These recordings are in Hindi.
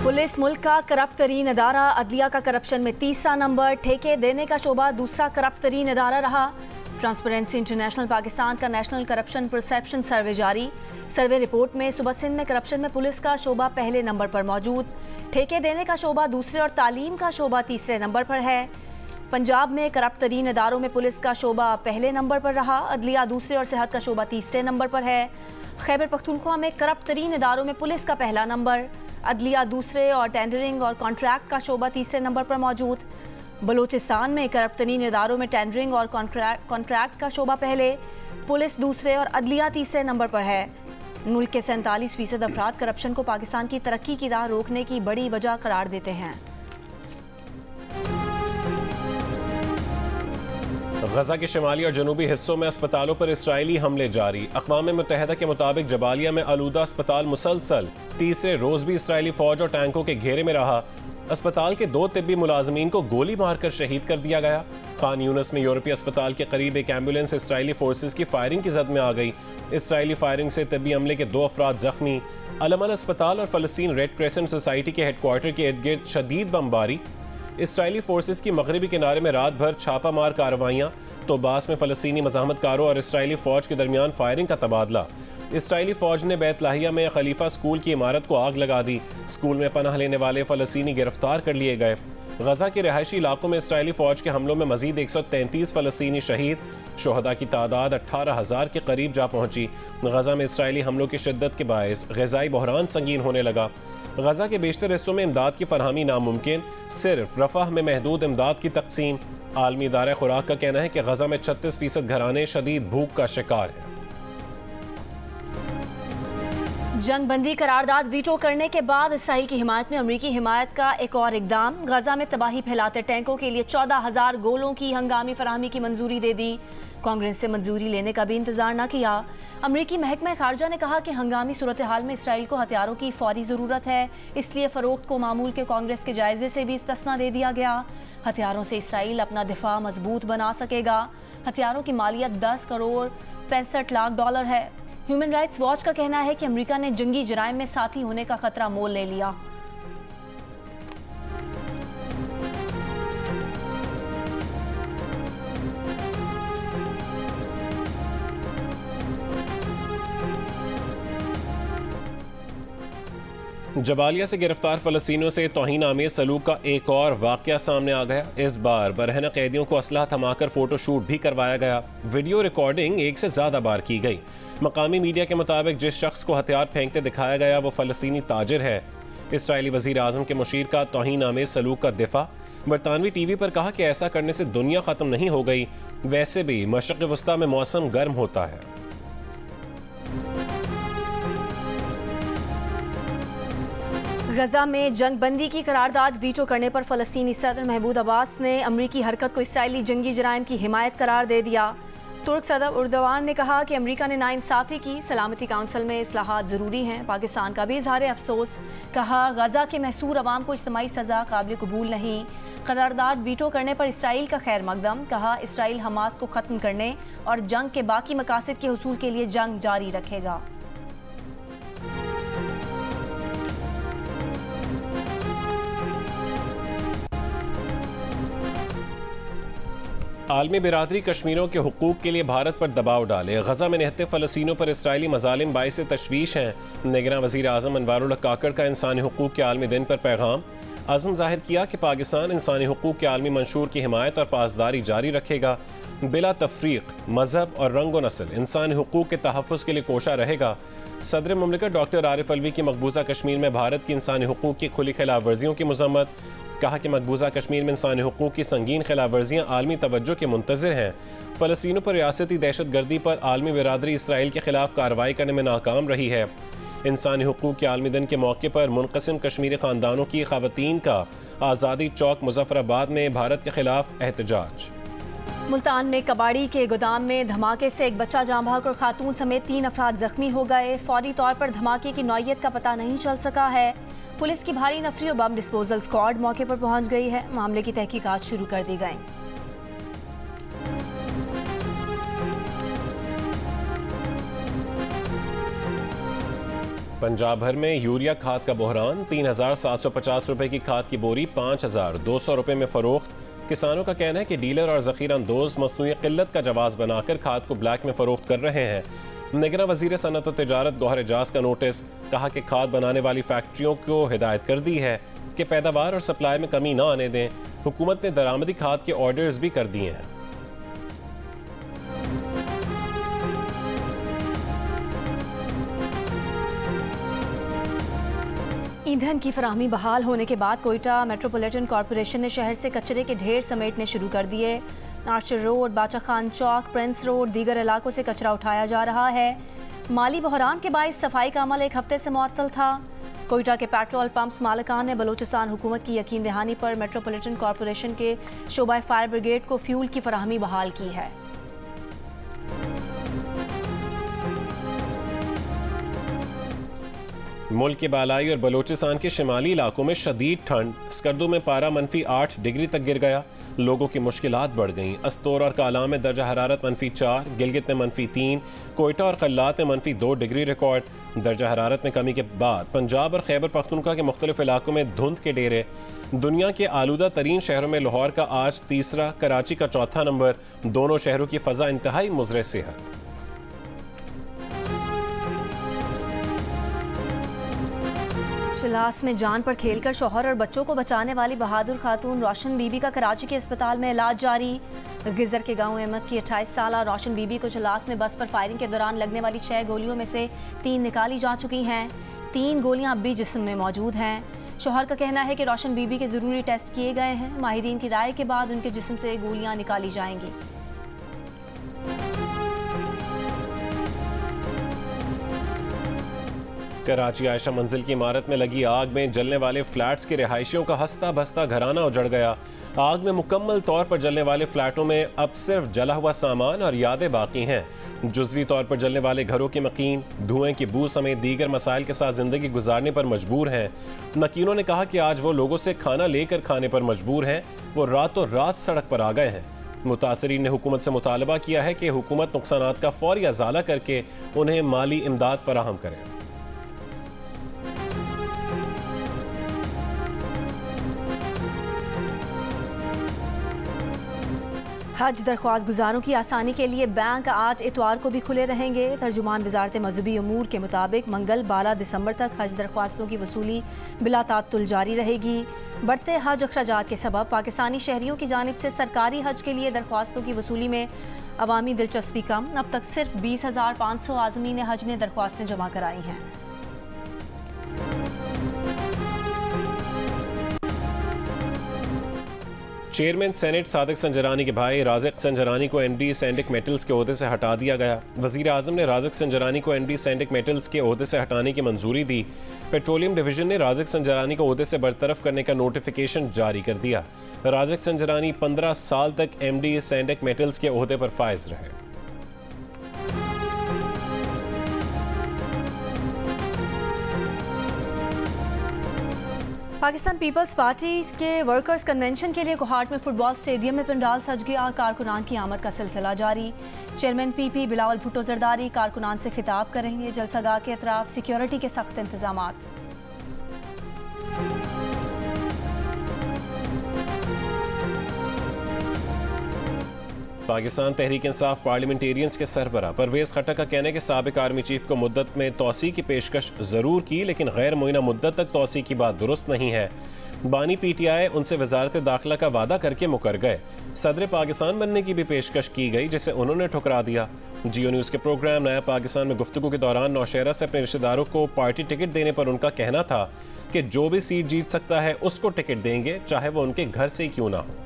पुलिस मुल्क का करप्ट तरीन इदारा, अदलिया का करप्शन में तीसरा नंबर, ठेके देने का शोबा दूसरा करप्ट तरीन इदारा रहा। ट्रांसपेरेंसी इंटरनेशनल पाकिस्तान का नेशनल करप्शन परसेप्शन सर्वे जारी। सर्वे रिपोर्ट में सूबा सिंध में करप्शन में पुलिस का शोबा पहले नंबर पर मौजूद, ठेके देने का शोबा दूसरे और तालीम का शोबा तीसरे नंबर पर है। पंजाब में करप्ट तरीन इदारों में पुलिस का शोबा पहले नंबर पर रहा, अदलिया दूसरे और सेहत का शोबा तीसरे नंबर पर है। खैबर पख्तूनख्वा में करप्ट तरीन इदारों में पुलिस का पहला नंबर, अदलिया दूसरे और टेंडरिंग और कॉन्ट्रैक्ट का शोबा तीसरे नंबर पर मौजूद। बलूचिस्तान में करप्ट तरीन इदारों में टेंडरिंग और कॉन्ट्रैक्ट का शोबा पहले, पुलिस दूसरे और अदलिया तीसरे नंबर पर है। मुल्क के 47% अफराद करप्शन को पाकिस्तान की तरक्की की राह रोकने की बड़ी वजह करार देते हैं। गजा के शिमाली और जनूबी हिस्सों में अस्पतालों पर इसराइली हमले जारी। अक़वाम मुत्तहिदा के मुताबिक जबालिया में आलूदा अस्पताल मुसलसल तीसरे रोज भी इसराइली फौज और टैंकों के घेरे में रहा। अस्पताल के 2 तिब्बी मुलाजमीन को गोली मारकर शहीद कर दिया गया। खान यूनस में यूरोपीय अस्पताल के करीब एक एम्बुलेंस इसराइली फोर्सेस की फायरिंग की जद में आ गई। इसराइली फायरिंग से तिब्बी हमले के 2 अफराद जख्मी। अलमल अस्पताल और फलस्तीन रेड क्रेसेंट सोसाइटी के हेडक्वार्टर के इर्द गिर्द शदीद बमबारी। इसराइली फोर्सेस की मगरबी किनारे में रात भर छापामार कार्रवाइयाँ। तोबास में फलस्तीनी मज़ाहमतकारों और इसराइली फ़ौज के दरमियान फायरिंग का तबादला। इसराइली फ़ौज ने बैत लाहिया में खलीफा स्कूल की इमारत को आग लगा दी। स्कूल में पनाह लेने वाले फ़लस्तीनी गिरफ्तार कर लिए गए। गजा के रिहायशी इलाकों में इसराइली फ़ौज के हमलों में मजीद 133 फ़लस्तीनी शहीद। शोहदा की तादाद 18,000 के करीब जा पहुँची। गजा में इसराइली हमलों की शिद्दत के बायस ग़िज़ाई बहरान संगीन होने लगा। गजा के बेशतर हिस्सों में इमदाद की फरहमी नामुमकिन, सिर्फ रफ़ाह में महदूद इमदाद की तकसीम। आलमी इदारा खुराक का कहना है कि गजा में 36% घराने शदीद भूख का शिकार हैं। जंग बंदी करारदाद वीटो करने के बाद इसराइल की हिमायत में अमरीकी हिमायत का एक और इकदाम। गजा में तबाही फैलाते टैंकों के लिए 14,000 गोलों की हंगामी फराहमी की मंजूरी दे दी। कांग्रेस से मंजूरी लेने का भी इंतजार न किया। अमरीकी महकमा खारजा ने कहा कि हंगामी सूरत हाल में इसराइल को हथियारों की फौरी ज़रूरत है, इसलिए फ़रोख्त को मामूल के कांग्रेस के जायजे से भी इस्तिस्ना दे दिया गया। हथियारों से इसराइल अपना दिफा मजबूत बना सकेगा। हथियारों की मालियत 10 करोड़ 65 लाख डॉलर है। ह्यूमन राइट्स वॉच का कहना है कि अमरीका ने जंगी जराइम में साथी होने का खतरा मोल ले लिया। जबालिया से गिरफ्तार फलस्तीनियों से तौहीन आमेज सलूक का एक और वाकया सामने आ गया। इस बार बरहना कैदियों को असलहा थमाकर फोटोशूट भी करवाया गया। वीडियो रिकॉर्डिंग 1 से ज़्यादा बार की गई। मकामी मीडिया के मुताबिक जिस शख्स को हथियार फेंकते दिखाया गया वो फ़लस्तीनी ताजिर है। इसराइली वज़ीर आज़म के मुशीर का तौहीन आमेज सलूक का दिफा। बरतानवी टीवी पर कहा कि ऐसा करने से दुनिया ख़त्म नहीं हो गई, वैसे भी मशरक़ वस्ता में मौसम गर्म होता है। गजा में जंग बंदी की करारदाद वीटो करने पर फ़लस्तीनी सदर महमूद अब्बास ने अमरीकी हरकत को इसराइली जंगी जराइम की हिमायत करार दे दिया। तुर्क सदर उर्दवान ने कहा कि अमरीका ने नाइंसाफ़ी की, सलामती काउंसिल में इस्लाहात ज़रूरी हैं। पाकिस्तान का भी इजहार अफसोस। कहा गजा के महसूर अवाम को इज्तिमाई सज़ा काबिल कबूल नहीं। करारदाद वीटो करने पर इसराइल का खैर मकदम। कहा इसराइल हमास को ख़त्म करने और जंग के बाकी मकासद के हुसूल के लिए जंग जारी रखेगा। आलमी बिरादरी कश्मीरियों के हुकूक के लिए भारत पर दबाव डाले। गजा में निहत्ते फ़लस्तीनियों पर इसराइली मज़ालिम बाइस तशवीश हैं। निगरान वज़ीर आज़म अनवारुल हक काकड़ का इंसानी हुकूक के आलमी दिन पर पैगाम। अज़म ज़ाहिर किया कि पाकिस्तान इंसानी हुकूक के आलमी मंशूर की हिमायत और पासदारी जारी रखेगा। बिला तफरीक मजहब और रंग व नस्ल इंसानी हुकूक के तहफ़्फ़ुज़ के लिए कोशा रहेगा। सदर मुमलिकत डॉक्टर आरिफ अलवी की मकबूजा कश्मीर में भारत की इंसानी हुकूक की खुली खिलाफ वर्जियों की मज़म्मत। कहा कि मकबूजा कश्मीर में इंसानी हुकूक की संगीन खिलाफ वर्जियाँ आलमी तवज्जो के मुंतज़िर हैं। फ़लस्तीनों पर रियासती दहशत गर्दी पर आलमी बिरादरी इसराइल के खिलाफ कार्रवाई करने में नाकाम रही है। इंसानी हुकूक के आलमी दिन के मौके पर मुनक़सिम कश्मीरी ख़ानदानों की ख़वातीन का आज़ादी चौक मुज़फ़्फ़राबाद में भारत के खिलाफ एहतजाज। मुल्तान में कबाड़ी के गोदाम में धमाके से एक बच्चा जाँ बहक और खातून समेत 3 अफराद जख्मी हो गए। फौरी तौर पर धमाके की नौइयत का पता नहीं चल सका है। पुलिस की भारी नफरी और बम डिस्पोजल स्क्वाड मौके पर पहुंच गई है। मामले की तहकीकात शुरू कर दी गई। पंजाब भर में यूरिया खाद का बहरान, 3,750 रुपए की खाद की बोरी 5,200 रुपए में फरोख्त। किसानों का कहना है कि डीलर और ज़ख़ीरा अंदोज़ मसनूई किल्लत का जवाज़ बनाकर खाद को ब्लैक में फरोख्त कर रहे हैं। निगरान वज़ीर सनअत और तिजारत गौहर एजाज का नोटिस, कहा कि खाद बनाने वाली फैक्ट्रियों को हिदायत कर दी है कि पैदावार और सप्लाई में कमी ना आने दें। हुकूमत ने दरामदी खाद के ऑर्डर्स भी कर दिए हैं। ईंधन की फराहमी बहाल होने के बाद कोयटा मेट्रोपॉलिटन कॉरपोरेशन ने शहर से कचरे के ढेर समेटने शुरू कर दिए। नार्चर रोड, बाचा खान चौक, प्रिंस रोड, दीगर इलाकों से कचरा उठाया जा रहा है। माली बहरान के बायस सफाई का अमल एक हफ्ते से मुअत्तल था। कोयटा के पेट्रोल पंप्स मालिकान ने बलूचिस्तान हुकूमत की यकीन दहानी पर मेट्रोपॉलिटन कॉरपोरेशन के शोबा फायर ब्रिगेड को फ्यूल की फराहमी बहाल की है। मुल्क के बालाई और बलूचिस्तान के शिमाली इलाकों में शदीद ठंड, स्कर्दू में पारा -8 डिग्री तक गिर गया। लोगों की मुश्किलात बढ़ गईं। अस्तोर और काला में दर्जा हरारत -4, गिलगित में -3, कोयटा और कल्लात में -2 डिग्री रिकॉर्ड। दर्जा हरारत में कमी के बाद पंजाब और खैबर पख्तूनख्वा के मुख्तलिफ इलाकों में धुंध के डेरे। दुनिया के आलूदा तरीन शहरों में लाहौर का आज तीसरा, कराची का चौथा नंबर। दोनों शहरों की फ़ज़ा इंतहाई मुज़र सेहत। चिलास में जान पर खेलकर शौहर और बच्चों को बचाने वाली बहादुर खातून रोशन बीबी का कराची के अस्पताल में इलाज जारी। गिजर के गांव अहमद की 28 साला रोशन बीबी को चिलास में बस पर फायरिंग के दौरान लगने वाली 6 गोलियों में से 3 निकाली जा चुकी हैं। 3 गोलियां अब भी जिस्म में मौजूद हैं। शौहर का कहना है कि रोशन बीबी के ज़रूरी टेस्ट किए गए हैं। माहिरीन की राय के बाद उनके जिस्म से गोलियां निकाली जाएंगी। कराची आयशा मंजिल की इमारत में लगी आग में जलने वाले फ्लैट्स के रिहायशियों का हंसता बसता घराना उजड़ गया। आग में मुकम्मल तौर पर जलने वाले फ्लैटों में अब सिर्फ जला हुआ सामान और यादें बाकी हैं। जुज़वी तौर पर जलने वाले घरों के मकीन धुएं की बू समेत दीगर मसाइल के साथ ज़िंदगी गुजारने पर मजबूर हैं। मकीनों ने कहा कि आज वो लोगों से खाना लेकर खाने पर मजबूर हैं। वो रातों रात सड़क पर आ गए हैं। मुतासरीन ने हुकूमत से मुतालबा किया है कि हुकूमत नुकसानात का फौरी अजाला करके उन्हें माली इमदाद फराहम करे। हज दरख्वास्त गुजारों की आसानी के लिए बैंक आज इतवार को भी खुले रहेंगे। तर्जुमान वजारत मजहबी अमूर के मुताबिक मंगल 12 दिसंबर तक हज दरख्वास्तों की वसूली बिला तात्तुल जारी रहेगी। बढ़ते हज अखराजात के सबब पाकिस्तानी शहरियों की जानिब से सरकारी हज के लिए दरख्वास्तों की वसूली में अवामी दिलचस्पी कम। अब तक सिर्फ 20,500 आज़मीन हज ने दरख्वास्तें जमा कराई हैं। चेयरमैन सेनेट सादिक संजरानी के भाई राज़िक संजरानी को एमडी सैंडिक मेटल्स के ओहदे से हटा दिया गया। वज़ीर आज़म ने राज़िक संजरानी को एमडी सैंडिक मेटल्स के ओहदे से हटाने की मंजूरी दी। पेट्रोलियम डिवीजन ने राज़िक संजरानी को ओहदे से बरतरफ करने का नोटिफिकेशन जारी कर दिया। राज़िक संजरानी 15 साल तक एमडी सैंडिक मेटल्स के ओहदे पर फाइज रहे। पाकिस्तान पीपल्स पार्टी के वर्कर्स कन्वेंशन के लिए कोहाट में फुटबॉल स्टेडियम में पंडाल सज गया। कारकुनान की आमद का सिलसिला जारी। चेयरमैन पीपी बिलावल भुट्टो जरदारी कारकुनान से खिताब करेंगे। जलसागाह के अतराफ सिक्योरिटी के सख्त इंतजामात। पाकिस्तान तहरीक इंसाफ पार्लियामेंटेरियंस के सरबराह परवेज़ खट्टक का कहना है कि साबिक आर्मी चीफ को मुद्दत में तोसी की पेशकश ज़रूर की, लेकिन गैर मुइना मुद्दत तक तोसी की बात दुरुस्त नहीं है। बानी पीटीआई उनसे वजारत दाखिला का वादा करके मुकर गए। सदर पाकिस्तान बनने की भी पेशकश की गई, जिसे उन्होंने ठुकरा दिया। जियो न्यूज़ के प्रोग्राम नया पाकिस्तान में गुफ्तगू के दौरान नौशहरा से अपने रिश्तेदारों को पार्टी टिकट देने पर उनका कहना था कि जो भी सीट जीत सकता है उसको टिकट देंगे, चाहे वो उनके घर से ही क्यों ना हो।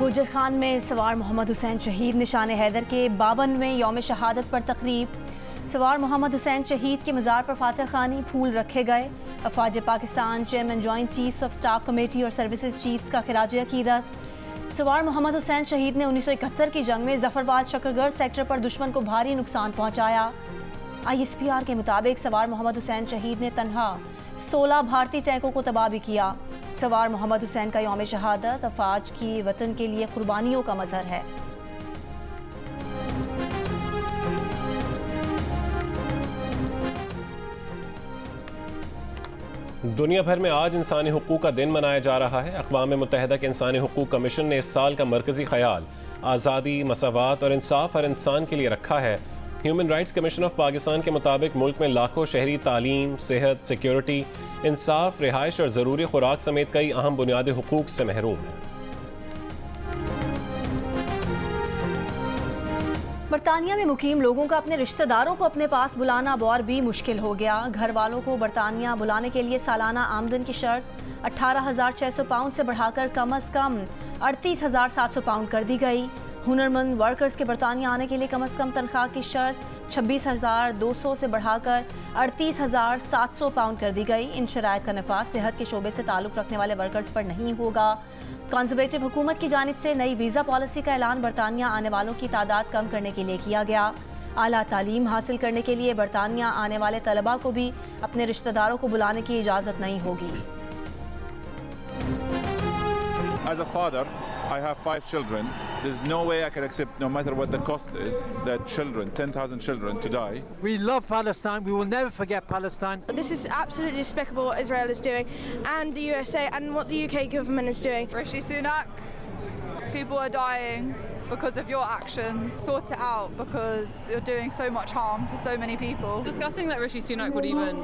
गुजर खान में सवार मोहम्मद हुसैन शहीद निशान हैदर के 52वें यौम शहादत पर तकरीब। सवार मोहम्मद हुसैन शहीद के मज़ार पर फातह खानी फूल रखे गए। अफवाज Pakistan chairman joint chiefs of staff committee और सर्विसेज चीफ्स का खिराज अकीदत। सवार मोहम्मद हुसैन शहीद ने 1971 की जंग में जफरबाद शकरगढ़ सेक्टर पर दुश्मन को भारी नुकसान पहुँचाया। ISPR के मुताबिक सवार मोहम्मद हुसैन शहीद ने तनहा 16 भारतीय टैंकों को तबाह भी किया। सवार मोहम्मद हुसैन का यौम शहादत अफवाज की वतन के लिए कुर्बानियों का मजहर है। दुनिया भर में आज इंसानी हुकूक का दिन मनाया जा रहा है। अक़वाम मुत्तहिदा के इंसानी हुकूक कमीशन ने इस साल का मरकजी ख्याल आज़ादी, मसावात और इंसाफ हर इंसान के लिए रखा है। Human rights commission of Pakistan के मुताबिक मुल्क में लाखों शहरी तालीम, सेहत, सिक्योरिटी, इंसाफ, रिहाइश और ज़रूरी खुराक समेत कई अहम बुनियादी हुकूक से महरूम हैं। बरतानिया में मुकीम लोगों का अपने रिश्तेदारों को अपने पास बुलाना अब और भी मुश्किल हो गया। घर वालों को बरतानिया बुलाने के लिए सालाना आमदन की शर्त 18,600 पाउंड से बढ़ाकर कम अज़ कम 38,700 पाउंड कर दी गई। हुनरमंद वर्कर्स के बरतानिया आने के लिए कम अज़ कम तनख्वाह की शर्त 26,200 से बढ़ाकर 38,700 पाउंड कर दी गई। इन शराइत का नफाज सेहत के शोबे से ताल्लुक़ रखने वाले वर्कर्स पर नहीं होगा। कंजर्वेटिव हुकूमत की जानिब से नई वीज़ा पॉलिसी का ऐलान बरतानिया आने वालों की तादाद कम करने के लिए किया गया। आला तालीम हासिल करने के लिए बरतानिया आने वाले तलबा को भी अपने रिश्तेदारों को बुलाने की इजाज़त नहीं होगी। As a father, I have 5 children. There's no way I can accept, no matter what the cost is, that children, 10,000 children, to die. We love Palestine. We will never forget Palestine. This is absolutely despicable what Israel is doing, and the USA, and what the UK government is doing. Rishi Sunak, people are dying because of your actions. Sort it out, because you're doing so much harm to so many people. Disgusting that Rishi Sunak would even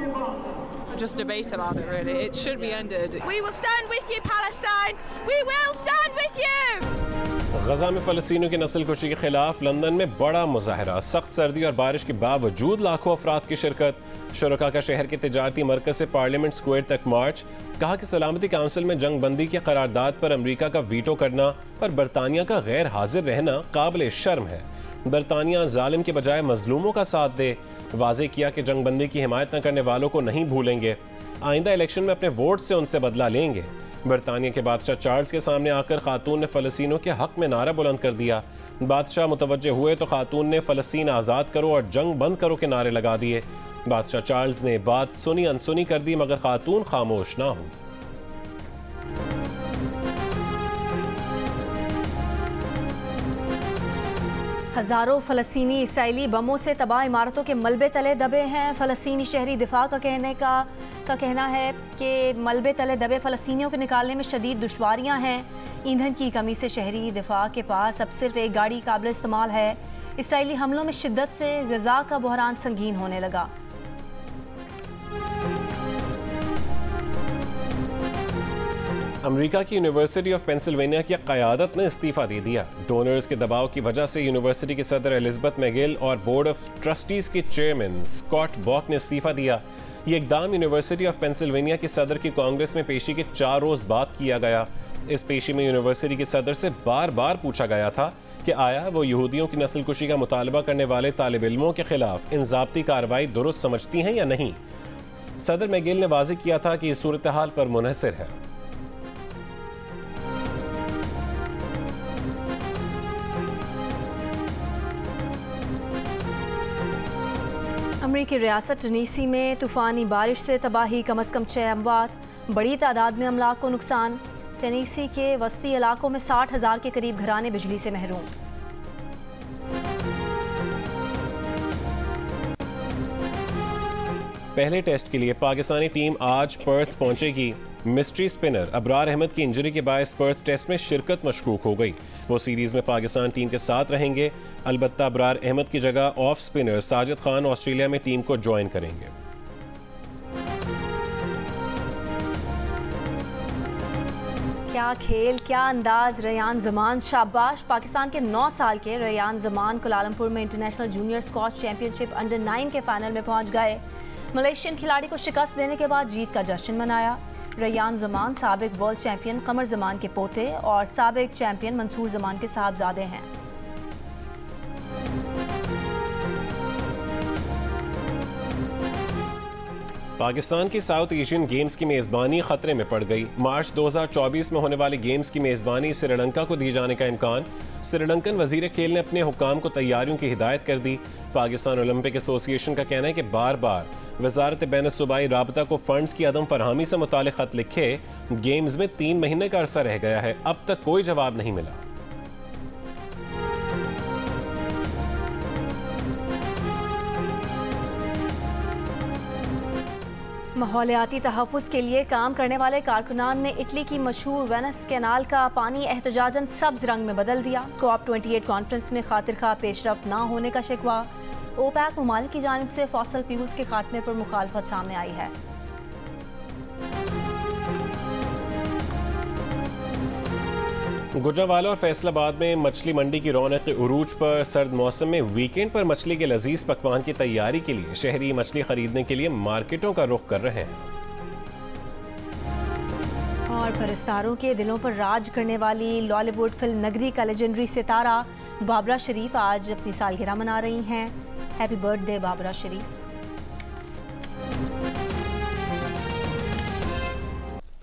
just debate about it, really. It should be ended. We will stand with you, Palestine! We will stand with you! गजा में फ़लस्तीनियों की नस्ल कुशी के खिलाफ लंदन में बड़ा मुजाहरा। सख्त सर्दी और बारिश के बावजूद लाखों अफराद की शिरकत। शुरका का शहर के तिजारती मरकज से पार्लियामेंट स्क्वायर तक मार्च। कहा कि सलामती काउंसिल में जंग बंदी की करारदाद पर अमरीका का वीटो करना और बरतानिया का गैर हाजिर रहना काबिल शर्म है। बरतानिया जालिम के बजाय मजलूमों का साथ दे। वाज़ेह किया कि जंग बंदी की हिमायत न करने वालों को नहीं भूलेंगे। आइंदा इलेक्शन में अपने वोट से उनसे बदला लेंगे। बरतानिया के बादशाह चार्ल्स के सामने आकर खातून ने फ़लस्तीनियों के हक में नारा बुलंद कर दिया। बादशाह मुतवज्जे हुए तो खातून ने फ़लस्तीन आज़ाद करो और जंग बंद करो के नारे लगा दिए। बादशाह चार्ल्स ने बात सुनी अनसुनी कर दी, मगर खातून खामोश ना हुई। हज़ारों फ़लस्तीनी इसराइली बमों से तबाह इमारतों के मलबे तले दबे हैं। फ़लस्तीनी शहरी दिफा का कहना है कि मलबे तले दबे फ़लस्तीनियों को निकालने में शदीद दुश्वारियां हैं। ईंधन की कमी से शहरी दिफा के पास अब सिर्फ एक गाड़ी काबिल इस्तेमाल है। इसराइली हमलों में शिद्दत से गज़ा का बहरान संगीन होने लगा। अमेरिका की यूनिवर्सिटी ऑफ पेंसिल्वेनिया की क़यादत ने इस्तीफ़ा दे दिया। डोनर्स के दबाव की वजह से यूनिवर्सिटी की सदर एलिज़ाबेथ मैगिल और बोर्ड ऑफ ट्रस्टीज़ के चेयरमैन स्कॉट बॉक ने इस्तीफ़ा दिया। ये इक़दाम यूनिवर्सिटी ऑफ पेंसिल्वेनिया की सदर की कांग्रेस में पेशी के 4 रोज़ बाद किया गया। इस पेशी में यूनिवर्सिटी की सदर से बार बार पूछा गया था कि आया वो यहूदियों की नस्ल कुशी का मुतालबा करने वाले तालिब इल्मों के खिलाफ इंज़ाब्ती कार्रवाई दुरुस्त समझती हैं या नहीं। सदर मैगिल ने वाज़ेह किया था कि इस सूरत हाल पर मुनहसर है। अमरीकी रियासत टनीसी में तूफ़ानी बारिश से तबाही, कम अज़ कम 6 अमवात, बड़ी तादाद में अमलाक को नुकसान। टनीसी के वस्ती इलाकों में 60,000 के करीब घराने बिजली से महरूम। पहले टेस्ट के लिए पाकिस्तानी टीम आज पर्थ पहुंचेगी। मिस्ट्री स्पिनर अबरार अहमद की इंजरी के बायस पर्थ टेस्ट में शिरकत मशकूक हो गई। वो सीरीज में पाकिस्तान टीम के साथ रहेंगे। अलबत्ता अबरार अहमद की जगह off spinner Sajid Khan Australia में टीम को ज्वाइन करेंगे। क्या खेल, क्या अंदाज। रेयान ज़मान शाबाश। पाकिस्तान के 9 साल के रेयान ज़मान कुलालमपुर में international junior squash championship under 9 के फाइनल में पहुंच गए। मलेशियन खिलाड़ी को शिकस्त देने के बाद जीत का जश्न मनाया। रेयान ज़मान साबिक वर्ल्ड चैंपियन कमर ज़मान के पोते और साबिक चैंपियन मंसूर ज़मान के साहबजादे हैं। पाकिस्तान की साउथ एशियन गेम्स की मेज़बानी खतरे में पड़ गई। मार्च 2024 में होने वाले गेम्स की मेज़बानी श्रीलंका को दिए जाने का इम्कान। श्रीलंकन वज़ीर खेल ने अपने हुक्काम को तैयारियों की हिदायत कर दी। पाकिस्तान ओलंपिक एसोसिएशन का कहना है कि बार बार वजारत बैनुस्सूबाई राबता को फंड्स की अदम फरहमी से मुतालिक खत लिखे गेम्स में 3 महीने का अरसा रह गया है, अब तक कोई जवाब नहीं मिला। माहौलियाती तहफ़्फ़ुज़ के लिए काम करने वाले कारकुनान ने इटली की मशहूर वेनस कैनाल का पानी एहतजाजन सब्ज़ रंग में बदल दिया। COP28 कॉन्फ्रेंस में खातिरखा पेशरफ ना होने का शिकवा। ओपेक ममालिक की जानिब से फॉसिल फ्यूल्स के खात्मे पर मुखालफत सामने आई है। गुजरांवाला और फैसलाबाद में मछली मंडी की रौनक उरूज पर। सर्द मौसम में वीकेंड पर मछली के लजीज पकवान की तैयारी के लिए शहरी मछली खरीदने के लिए मार्केटों का रुख कर रहे हैं। और परस्तारों के दिलों पर राज करने वाली लॉलीवुड फिल्म नगरी का लेजेंडरी सितारा बाबरा शरीफ आज अपनी सालगिरह मना रही हैं। हैप्पी बर्थडे बाबरा शरीफ।